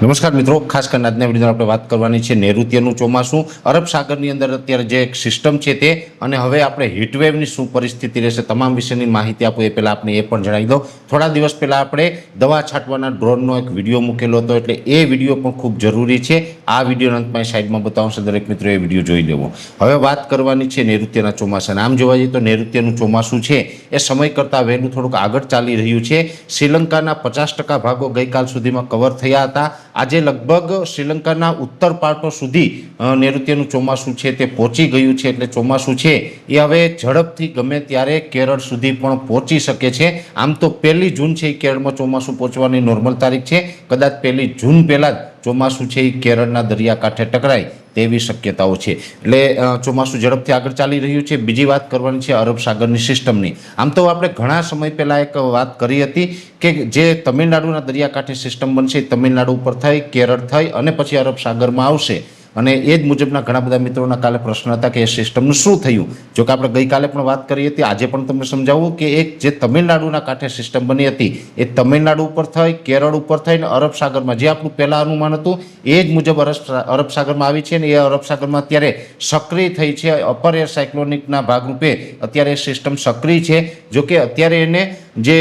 નમસ્કાર મિત્રો, ખાસ કરીને આજના વિડીયોમાં આપણે વાત કરવાની છે નૈઋત્યનું ચોમાસું, અરબ સાગરની અંદર અત્યારે જે એક સિસ્ટમ છે તે, અને હવે આપણે હીટવેવની શું પરિસ્થિતિ રહેશે તમામ વિશેની માહિતી આપું એ પહેલાં આપણે એ પણ જણાવી દઉં. થોડા દિવસ પહેલાં આપણે દવા છાંટવાના ડ્રોનનો એક વિડીયો મૂકેલો હતો, એટલે એ વિડીયો પણ ખૂબ જરૂરી છે. આ વિડીયોના અંતમાં સાઈડમાં બતાવશે, દરેક મિત્રો એ વિડીયો જોઈ લેવો. હવે વાત કરવાની છે નૈઋત્યના ચોમાસાને. આમ જોવા જઈએ તો નૈઋત્યનું ચોમાસું છે એ સમય કરતાં વહેલું થોડુંક આગળ ચાલી રહ્યું છે. શ્રીલંકાના 50% ભાગો ગઈકાલ સુધીમાં કવર થયા હતા. આજે લગભગ શ્રીલંકાના ઉત્તર પાર્ટો સુધી નૈઋત્યનું ચોમાસું છે તે પહોંચી ગયું છે. એટલે ચોમાસું છે એ હવે ઝડપથી ગમે ત્યારે કેરળ સુધી પણ પહોંચી શકે છે. આમ તો 1 જૂન છે એ કેરળમાં ચોમાસું પહોંચવાની નોર્મલ તારીખ છે. કદાચ 1 જૂન પહેલાં જ ચોમાસું છે એ કેરળના દરિયાકાંઠે ટકરાય તેવી શક્યતાઓ છે. એટલે ચોમાસું ઝડપથી આગળ ચાલી રહ્યું છે. બીજી વાત કરવાની છે અરબ સાગરની સિસ્ટમની. આમ તો આપણે ઘણા સમય પહેલાં એક વાત કરી હતી કે જે તમિલનાડુના દરિયાકાંઠે સિસ્ટમ બનશે, તમિલનાડુ ઉપર થઈ, કેરળ થઈ અને પછી અરબ સાગરમાં આવશે. અને એ જ મુજબના ઘણા બધા મિત્રોના કાલે પ્રશ્ન હતા કે એ સિસ્ટમનું શું થયું. જો કે આપણે ગઈકાલે પણ વાત કરી હતી, આજે પણ તમને સમજાવું કે એક જે તમિલનાડુના કાંઠે સિસ્ટમ બની હતી એ તમિલનાડુ ઉપર થઈ, કેરળ ઉપર થઈને અરબ સાગરમાં, જે આપણું પહેલાં અનુમાન હતું એ જ મુજબ અરબ સાગરમાં આવી છે. ને એ અરબ સાગરમાં અત્યારે સક્રિય થઈ છે. અપર એર સાયક્લોનિકના ભાગરૂપે અત્યારે એ સિસ્ટમ સક્રિય છે. જો કે અત્યારે એને જે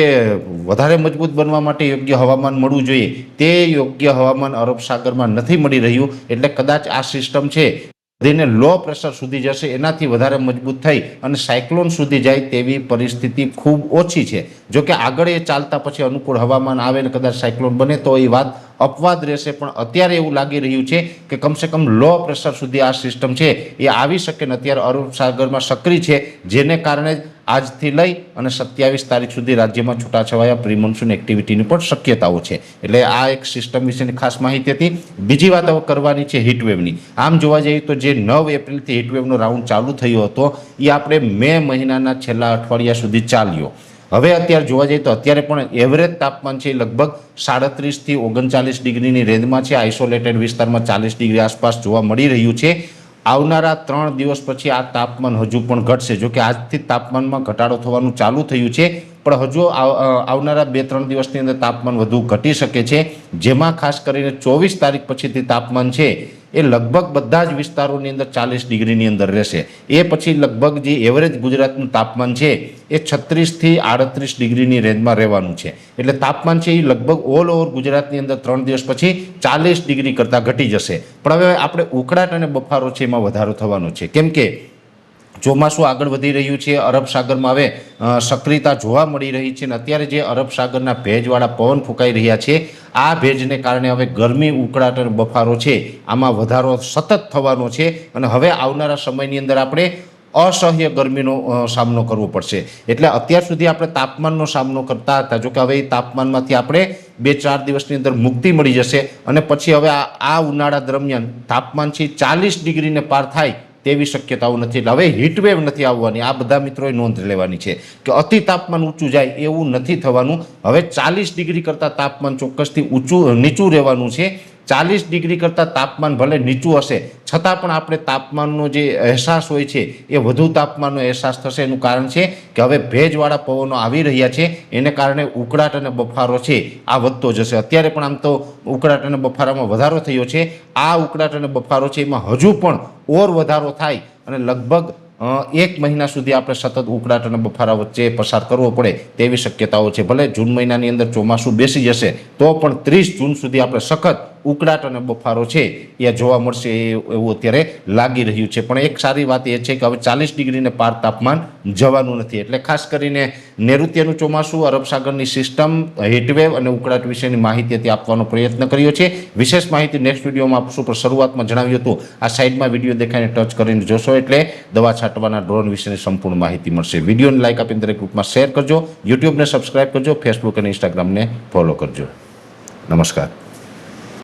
વધારે મજબૂત બનવા માટે યોગ્ય હવામાન મળવું જોઈએ તે યોગ્ય હવામાન અરબ સાગરમાં નથી મળી રહ્યું. એટલે કદાચ આ સિસ્ટમ છે વધીને લો પ્રેશર સુધી જશે, એનાથી વધારે મજબૂત થઈ અને સાયક્લોન સુધી જાય તેવી પરિસ્થિતિ ખૂબ ઓછી છે. જો કે આગળ એ ચાલતા પછી અનુકૂળ હવામાન આવે ને કદાચ સાયક્લોન બને તો એ વાત અપવાદ રહેશે. પણ અત્યારે એવું લાગી રહ્યું છે કે કમસે કમ લો પ્રેશર સુધી આ સિસ્ટમ છે એ આવી શકે ને અત્યારે અરબ સાગરમાં સક્રિય છે, જેને કારણે આજથી લઈ અને 27 તારીખ સુધી રાજ્યમાં છૂટાછવાયા પ્રી મોન્સૂન એક્ટિવિટીની પણ શક્યતાઓ છે. એટલે આ એક સિસ્ટમ વિશેની ખાસ માહિતી હતી. બીજી વાત હવે કરવાની છે હીટવેવની. આમ જોવા જઈએ તો જે 9 એપ્રિલથી હીટવેવનો રાઉન્ડ ચાલુ થયો હતો એ આપણે મે મહિનાના છેલ્લા અઠવાડિયા સુધી ચાલ્યો. હવે અત્યારે જોવા જઈએ તો અત્યારે પણ એવરેજ તાપમાન છે લગભગ 37 થી 39 ડિગ્રીની રેન્જમાં છે. આઇસોલેટેડ વિસ્તારમાં 40 ડિગ્રી આસપાસ જોવા મળી રહ્યું છે. આવનારા 3 દિવસ પછી આ તાપમાન હજુ પણ ઘટશે. જો કે આજથી તાપમાનમાં ઘટાડો થવાનું ચાલુ થયું છે, પણ હજુ આવનારા 2-3 દિવસની અંદર તાપમાન વધુ ઘટી શકે છે. જેમાં ખાસ કરીને 24 તારીખ પછીથી તાપમાન છે એ લગભગ બધા જ વિસ્તારોની અંદર 40 ડિગ્રીની અંદર રહેશે. એ પછી લગભગ જે એવરેજ ગુજરાતનું તાપમાન છે એ 36 થી 38 ડિગ્રીની રેન્જમાં રહેવાનું છે. એટલે તાપમાન છે એ લગભગ ઓલ ઓવર ગુજરાતની અંદર 3 દિવસ પછી 40 ડિગ્રી કરતાં ઘટી જશે. પણ હવે આપણે ઉકળાટ અને બફારો છે એમાં વધારો થવાનો છે. કેમ કે ચોમાસું આગળ વધી રહ્યું છે. અરબ સાગરમાં હવે સક્રિયતા જોવા મળી રહી છે. અને અત્યારે જે અરબ સાગરના ભેજવાળા પવન ફૂંકાઈ રહ્યા છે, આ ભેજને કારણે હવે ગરમી, ઉકળાટ અને બફારો છે આમાં વધારો સતત થવાનો છે. અને હવે આવનારા સમયની અંદર આપણે અસહ્ય ગરમીનો સામનો કરવો પડશે. એટલે અત્યાર સુધી આપણે તાપમાનનો સામનો કરતા હતા. જોકે હવે એ તાપમાનમાંથી આપણે 2-4 દિવસની અંદર મુક્તિ મળી જશે. અને પછી હવે આ ઉનાળા દરમિયાન તાપમાન છે 40 ડિગ્રીને પાર થાય તેવી શક્યતાઓ નથી. એટલે હવે હીટવેવ નથી આવવાની. આ બધા મિત્રોએ નોંધ લેવાની છે કે અતિ તાપમાન ઊંચું જાય એવું નથી થવાનું. હવે 40 ડિગ્રી કરતાં તાપમાન ચોક્કસથી નીચું રહેવાનું છે. 40 ડિગ્રી કરતાં તાપમાન ભલે નીચું હશે છતાં પણ આપણે તાપમાનનો જે અહેસાસ હોય છે એ વધુ તાપમાનનો અહેસાસ થશે. એનું કારણ છે કે હવે ભેજવાળા પવનો આવી રહ્યા છે, એને કારણે ઉકળાટ અને બફારો છે આ વધતો જશે. અત્યારે પણ આમ તો ઉકળાટ અને બફારામાં વધારો થયો છે. આ ઉકળાટ અને બફારો છે એમાં હજુ પણ ઓર વધારો થાય અને લગભગ 1 મહિના સુધી આપણે સતત ઉકળાટ અને બફારા વચ્ચે પસાર કરવો પડે તેવી શક્યતાઓ છે. ભલે જૂન મહિનાની અંદર ચોમાસું બેસી જશે તો પણ 30 જૂન સુધી આપણે સખત ઉકળાટ અને બફારો છે એ જોવા મળશે એવું અત્યારે લાગી રહ્યું છે. પણ એક સારી વાત એ છે કે હવે 40 ડિગ્રીને પાર તાપમાન જવાનું નથી. એટલે ખાસ કરીને નૈઋત્યનું ચોમાસું, અરબ સાગરની સિસ્ટમ, હીટવેવ અને ઉકળાટ વિશેની માહિતી આપવાનો પ્રયત્ન કર્યો છે. વિશેષ માહિતી નેક્સ્ટ વિડીયોમાં આપશું. પણ શરૂઆતમાં જણાવ્યું હતું આ સાઈડમાં વિડીયો દેખાઈને ટચ કરીને જોશો એટલે દવા છાંટવાના ડ્રોન વિશેની સંપૂર્ણ માહિતી મળશે. વિડીયોને લાઇક આપીને દરેક ગ્રુપમાં શેર કરજો. યુટ્યુબને સબસ્ક્રાઇબ કરજો. ફેસબુક અને ઇન્સ્ટાગ્રામને ફોલો કરજો. નમસ્કાર.